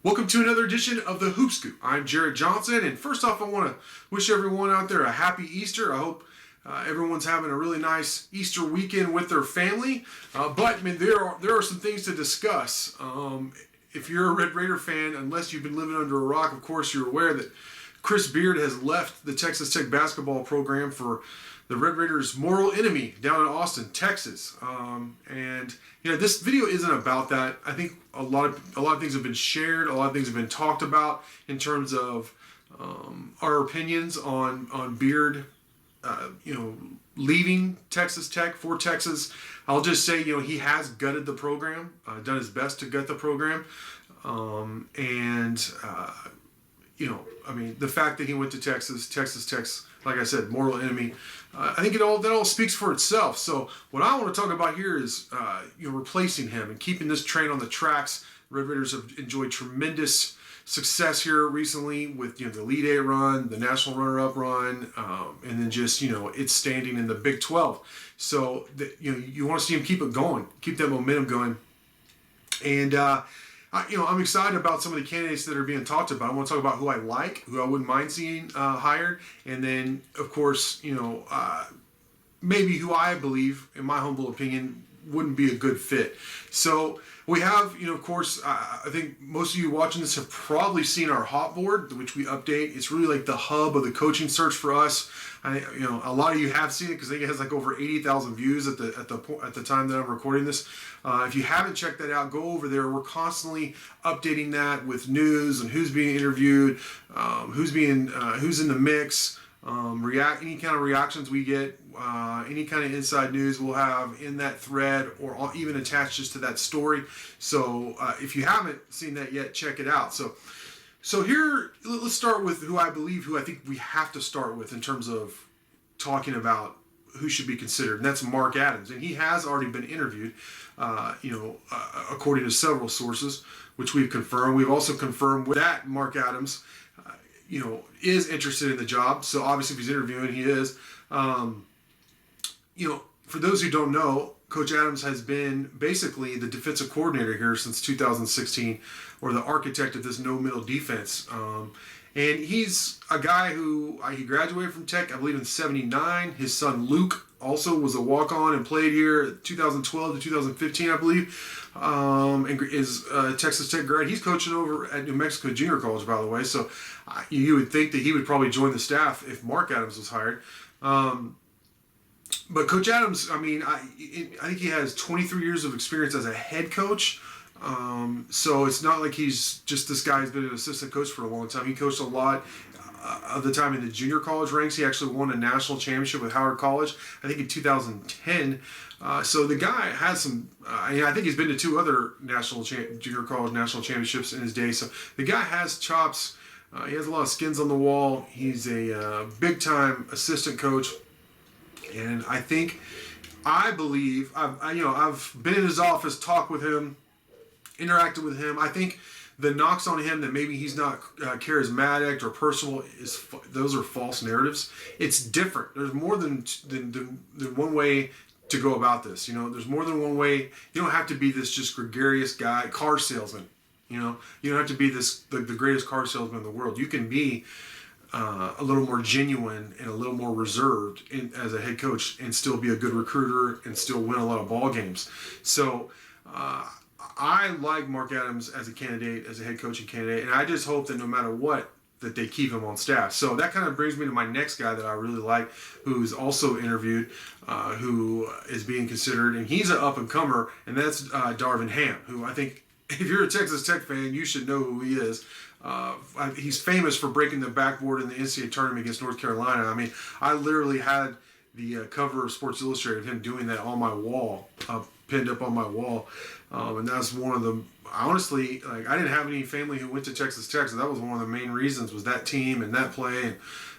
Welcome to another edition of the Hoop Scoop. I'm Jarret Johnson, and first off, I want to wish everyone out there a happy Easter. I hope everyone's having a really nice Easter weekend with their family. But I mean, there are some things to discuss. If you're a Red Raider fan, unless you've been living under a rock, of course you're aware that Chris Beard has left the Texas Tech basketball program for the Red Raiders' mortal enemy down in Austin, Texas. And this video isn't about that. I think a lot of things have been shared, a lot of things have been talked about in terms of our opinions on Beard, leaving Texas Tech for Texas. I'll just say, he has gutted the program, done his best to gut the program, the fact that he went to Texas Tech's, like I said, mortal enemy. I think that all speaks for itself. So what I want to talk about here is replacing him and keeping this train on the tracks. Red Raiders have enjoyed tremendous success here recently with the Elite Eight run, the national runner-up run, and then just its standing in the Big 12. So you want to see him keep it going, keep that momentum going, and. I'm excited about some of the candidates that are being talked about. I want to talk about who I like, who I wouldn't mind seeing hired, and then, of course, maybe who I believe, in my humble opinion, wouldn't be a good fit. So we have, of course, I think most of you watching this have probably seen our hot board, which we update. It's really like the hub of the coaching search for us. A lot of you have seen it because I think it has like over 80,000 views at the time that I'm recording this. If you haven't checked that out, go over there. We're constantly updating that with news and who's being interviewed, who's in the mix, any kind of reactions we get, any kind of inside news we'll have in that thread or even attached just to that story. So if you haven't seen that yet, check it out. So here, let's start with who I think we have to start with in terms of talking about who should be considered, and that's Mark Adams. And he has already been interviewed, according to several sources, which we've confirmed. We've also confirmed that Mark Adams, is interested in the job. So obviously, if he's interviewing, he is. For those who don't know, Coach Adams has been basically the defensive coordinator here since 2016, or the architect of this no-middle defense. And he's a guy who he graduated from Tech, I believe, in '79. His son Luke also was a walk-on and played here 2012 to 2015, I believe, and is Texas Tech grad. He's coaching over at New Mexico Junior College, by the way. So you would think that he would probably join the staff if Mark Adams was hired. But Coach Adams, I think he has 23 years of experience as a head coach. So it's not like he's just this guy who's been an assistant coach for a long time. He coached a lot of the time in the junior college ranks. He actually won a national championship with Howard College, I think in 2010. So the guy has some, I think he's been to two other junior college national championships in his day. So the guy has chops. He has a lot of skins on the wall. He's a big-time assistant coach. And I believe, I've been in his office, talked with him, interacted with him. I think the knocks on him that maybe he's not charismatic or personal, those are false narratives. It's different. There's more than one way to go about this. There's more than one way. You don't have to be this just gregarious guy, car salesman. You don't have to be the greatest car salesman in the world. You can be a little more genuine and a little more reserved as a head coach and still be a good recruiter and still win a lot of ball games. So I like Mark Adams as a candidate, as a head coaching candidate, and I just hope that no matter what, that they keep him on staff. So that kind of brings me to my next guy that I really like, who's also interviewed, who is being considered, and he's an up-and-comer, and that's Darvin Ham, who I think, if you're a Texas Tech fan, you should know who he is. He's famous for breaking the backboard in the NCAA tournament against North Carolina. I literally had the cover of Sports Illustrated of him doing that on my wall, pinned up on my wall. And that's one of the, honestly, I didn't have any family who went to Texas Tech, so that was one of the main reasons, was that team and that play,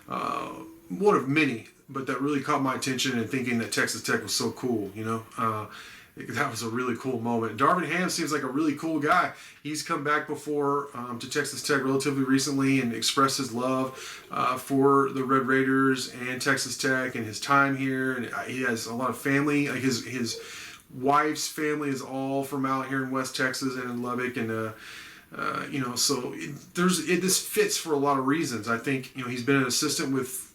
and one of many, but that really caught my attention and thinking that Texas Tech was so cool, that was a really cool moment. Darvin Ham seems like a really cool guy. He's come back before to Texas Tech relatively recently and expressed his love for the Red Raiders and Texas Tech and his time here. And he has a lot of family. Like his wife's family is all from out here in West Texas and in Lubbock. And So this fits for a lot of reasons. I think he's been an assistant with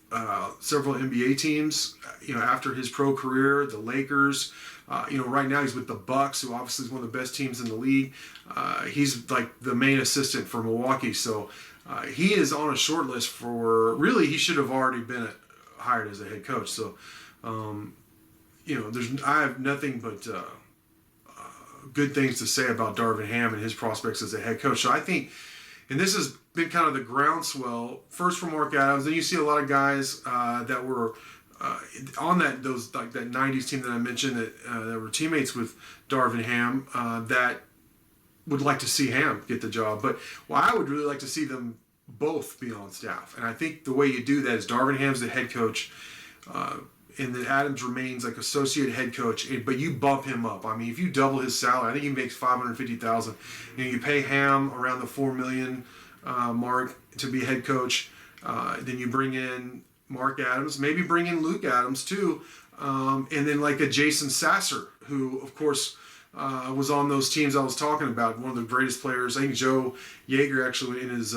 several NBA teams. After his pro career, the Lakers. Right now he's with the Bucks, who obviously is one of the best teams in the league. He's like the main assistant for Milwaukee, so he is on a short list for. Really, he should have already been hired as a head coach. So, I have nothing but good things to say about Darvin Ham and his prospects as a head coach. So I think, and this has been kind of the groundswell first for Mark Adams. Then you see a lot of guys that were on that '90s team that I mentioned that were teammates with Darvin Ham that would like to see Ham get the job. But I would really like to see them both be on staff. And I think the way you do that is Darvin Ham's the head coach. And then Adams remains like associate head coach, but you bump him up. I mean, if you double his salary, I think he makes $550,000. You pay Ham around the $4 million mark to be head coach. Then you bring in Mark Adams, maybe bring in Luke Adams too, and then like a Jason Sasser, who of course was on those teams I was talking about. One of the greatest players. I think Joe Yeager actually in his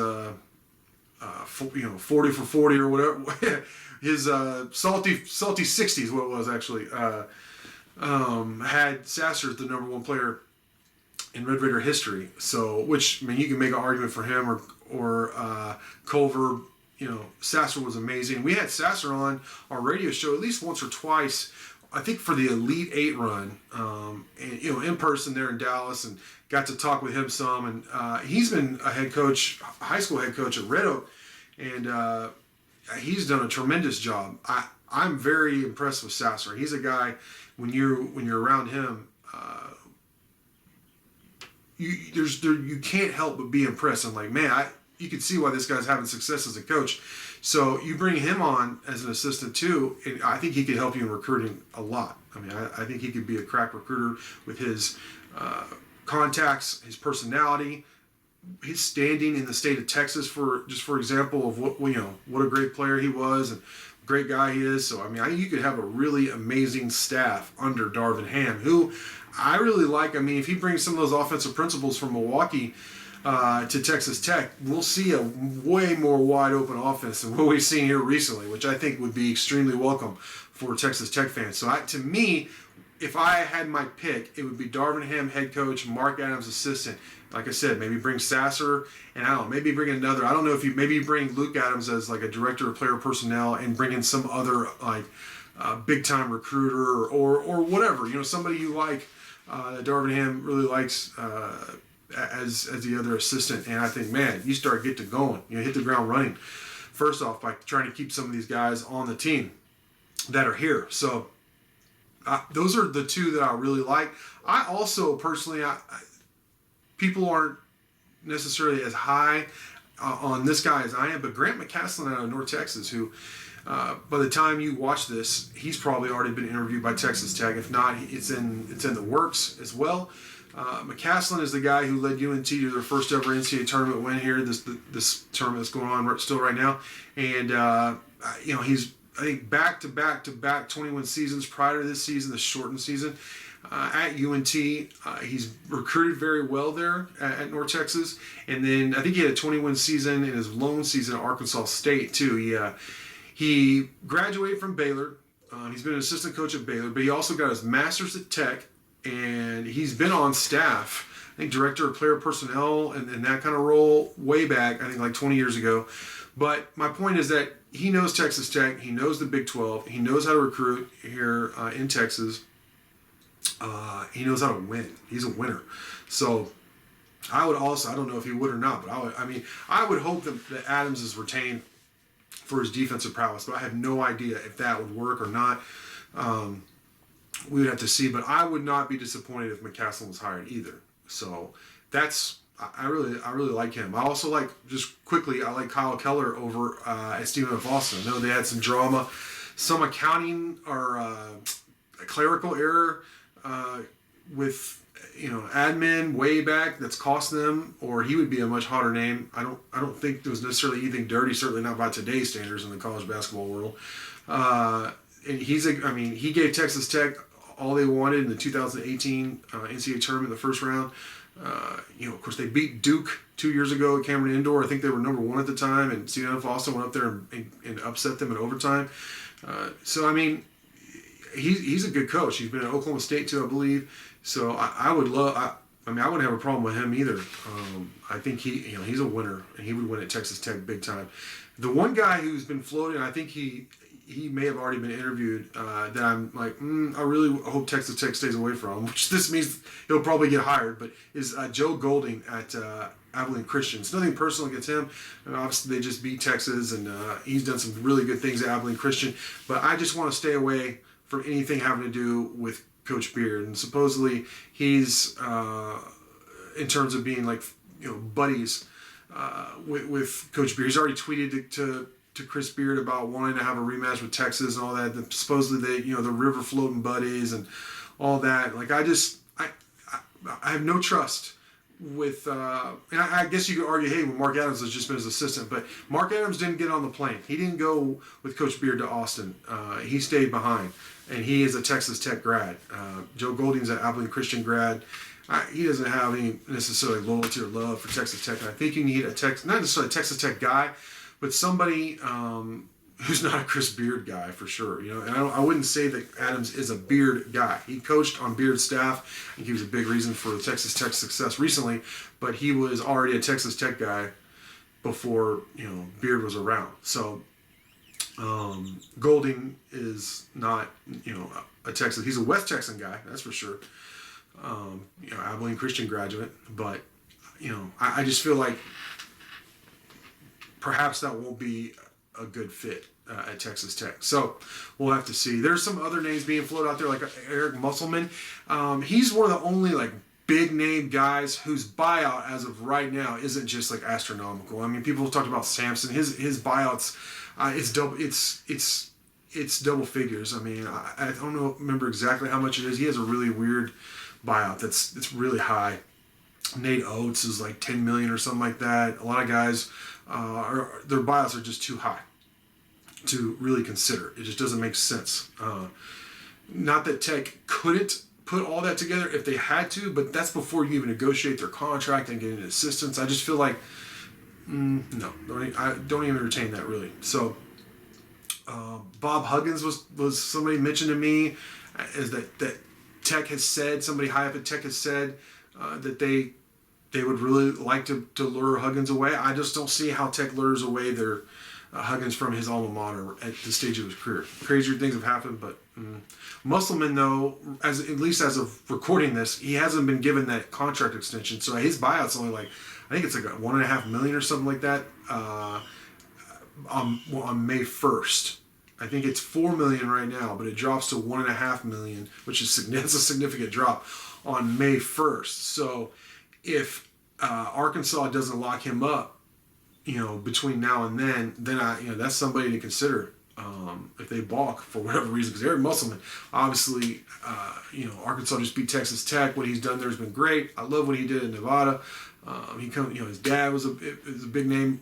40 for 40 or whatever. His salty 60s, what it was actually, had Sasser as the number one player in Red Raider history. So, which, I mean, you can make an argument for him or Culver. Sasser was amazing. We had Sasser on our radio show at least once or twice, I think for the Elite Eight run, in person there in Dallas, and got to talk with him some. And he's been a head coach, high school head coach at Red Oak, and he's done a tremendous job. I'm very impressed with Sasser. He's a guy when you're around him, you can't help but be impressed. I'm like, man, you can see why this guy's having success as a coach. So you bring him on as an assistant too, and I think he could help you in recruiting a lot. I mean, I think he could be a crack recruiter with his contacts, his personality, his standing in the state of Texas, for example, of what a great player he was and great guy he is. So I mean, I think you could have a really amazing staff under Darvin Ham, who I really like. I mean, if he brings some of those offensive principles from Milwaukee to Texas Tech, we'll see a way more wide open offense than what we've seen here recently, which I think would be extremely welcome for Texas Tech fans. So to me, if I had my pick, it would be Darvin Ham head coach, Mark Adams assistant. Like I said, maybe bring Sasser, and I don't know, maybe bring another. I don't know if maybe bring Luke Adams as like a director of player personnel, and bring in some other like big time recruiter or whatever. Somebody you like that Darvin Ham really likes as the other assistant. And I think, man, you get to going. Hit the ground running. First off, by trying to keep some of these guys on the team that are here. So those are the two that I really like. I also personally, people aren't necessarily as high on this guy as I am, but Grant Mccaslin out of North Texas, who by the time you watch this, he's probably already been interviewed by Texas Tech. If not, it's in the works as well. Mccaslin is the guy who led UNT to their first ever NCAA tournament win here. This tournament that's going on still right now, and he's I think back to back 21 seasons prior to this season, the shortened season. At UNT, he's recruited very well there at North Texas, and then I think he had a 21 season in his lone season at Arkansas State too. He graduated from Baylor. He's been an assistant coach at Baylor, but he also got his master's at Tech, and he's been on staff, I think director of player personnel and that kind of role way back, I think like 20 years ago. But my point is that he knows Texas Tech, he knows the Big 12, he knows how to recruit here in Texas. He knows how to win. He's a winner. So I would also, I don't know if he would or not, but I would hope that Adams is retained for his defensive prowess, but I have no idea if that would work or not. We would have to see, but I would not be disappointed if Mccaslin was hired either. So I really like him. I also like, just quickly, I like Kyle Keller over at Stephen F. Austin. I know they had some drama, some accounting or a clerical error with admin way back that's cost them, or he would be a much hotter name. I don't think there was necessarily anything dirty, certainly not by today's standards in the college basketball world. And he gave Texas Tech all they wanted in the 2018 NCAA tournament, the first round. Of course, they beat Duke 2 years ago at Cameron Indoor. I think they were number 1 at the time, and CNF also went up there and upset them in overtime. So, I mean, he's a good coach. He's been at Oklahoma State too, I believe. So I would love. I wouldn't have a problem with him either. I think he's a winner, and he would win at Texas Tech big time. The one guy who's been floating, I think he may have already been interviewed, that I'm like, I really hope Texas Tech stays away from, which this means he'll probably get hired, but is Joe Golding at Abilene Christian. It's nothing personal against him. And obviously, they just beat Texas, and he's done some really good things at Abilene Christian. But I just want to stay away from anything having to do with Coach Beard. And supposedly, he's, in terms of being like, buddies with Coach Beard. He's already tweeted to Chris Beard about wanting to have a rematch with Texas and all that. Supposedly they, the river floating buddies and all that. Like I have no trust with, and I guess you could argue, hey, well, Mark Adams has just been his assistant, but Mark Adams didn't get on the plane. He didn't go with Coach Beard to Austin. He stayed behind, and he is a Texas Tech grad. Joe Golding's an Abilene Christian grad. He doesn't have any necessarily loyalty or love for Texas Tech, and I think you need not necessarily a Texas Tech guy, but somebody who's not a Chris Beard guy for sure. And I wouldn't say that Adams is a Beard guy. He coached on Beard's staff. I think he was a big reason for the Texas Tech success recently, but he was already a Texas Tech guy before Beard was around. So Golding is not a Texas. He's a West Texan guy, that's for sure. Abilene Christian graduate, but I just feel like perhaps that won't be a good fit at Texas Tech. So we'll have to see. There's some other names being floated out there, like Eric Musselman. He's one of the only big name guys whose buyout as of right now isn't just astronomical. I mean, people have talked about Sampson. His buyouts, it's double figures. I mean, I don't remember exactly how much it is. He has a really weird buyout it's really high. Nate Oates is like $10 million or something like that. A lot of guys, their buyouts are just too high to really consider. It just doesn't make sense. Not that Tech couldn't put all that together if they had to, but that's before you even negotiate their contract and get an assistance. I just feel like, no, I don't even entertain that really. So Bob Huggins was somebody mentioned to me, is that Tech has said, somebody high up at Tech has said that they would really like to lure Huggins away. I just don't see how Tech lures away their Huggins from his alma mater at the stage of his career. Crazier things have happened, but Musselman, though, at least as of recording this, he hasn't been given that contract extension. So his buyout's only I think it's $1.5 million or something like that on May 1st. I think it's $4 million right now, but it drops to $1.5 million, which is that's a significant drop on May 1st. So if Arkansas doesn't lock him up, between now and then that's somebody to consider if they balk for whatever reason. Because Eric Musselman, obviously, Arkansas just beat Texas Tech. What he's done there has been great. I love what he did in Nevada. His dad was a big name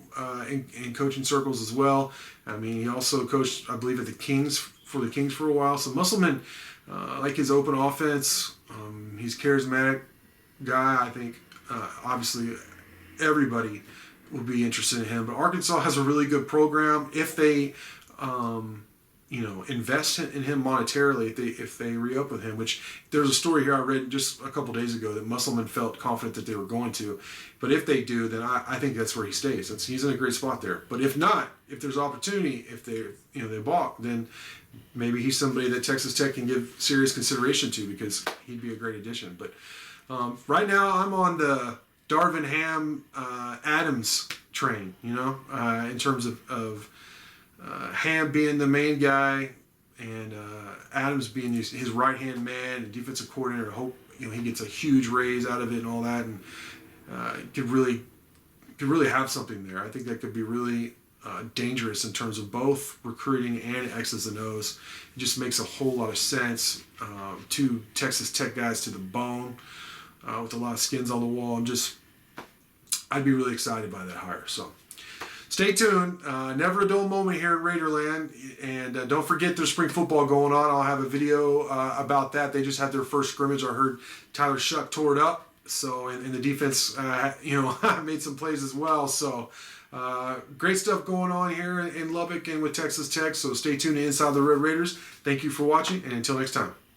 in coaching circles as well. I mean, he also coached, I believe, at the Kings for a while. So Musselman, like his open offense, he's a charismatic guy. I think obviously everybody would be interested in him. But Arkansas has a really good program if they invest in him monetarily, if they re-up with him, which there's a story here I read just a couple days ago that Musselman felt confident that they were going to. But if they do, then I think that's where he stays. He's in a great spot there. But if not, if there's opportunity, if they balk, then maybe he's somebody that Texas Tech can give serious consideration to, because he'd be a great addition. But right now I'm on the Darvin Ham Adams train, in terms of Ham being the main guy and Adams being his right-hand man and defensive coordinator. I hope he gets a huge raise out of it and all that, and could really have something there. I think that could be really dangerous in terms of both recruiting and X's and O's. It just makes a whole lot of sense. Two Texas Tech guys to the bone with a lot of skins on the wall. I'd be really excited by that hire. So stay tuned. Never a dull moment here in Raiderland. And don't forget there's spring football going on. I'll have a video about that. They just had their first scrimmage. I heard Tyler Shuck tore it up. So, and the defense, made some plays as well. So, great stuff going on here in Lubbock and with Texas Tech. So, stay tuned to Inside the Red Raiders. Thank you for watching, and until next time.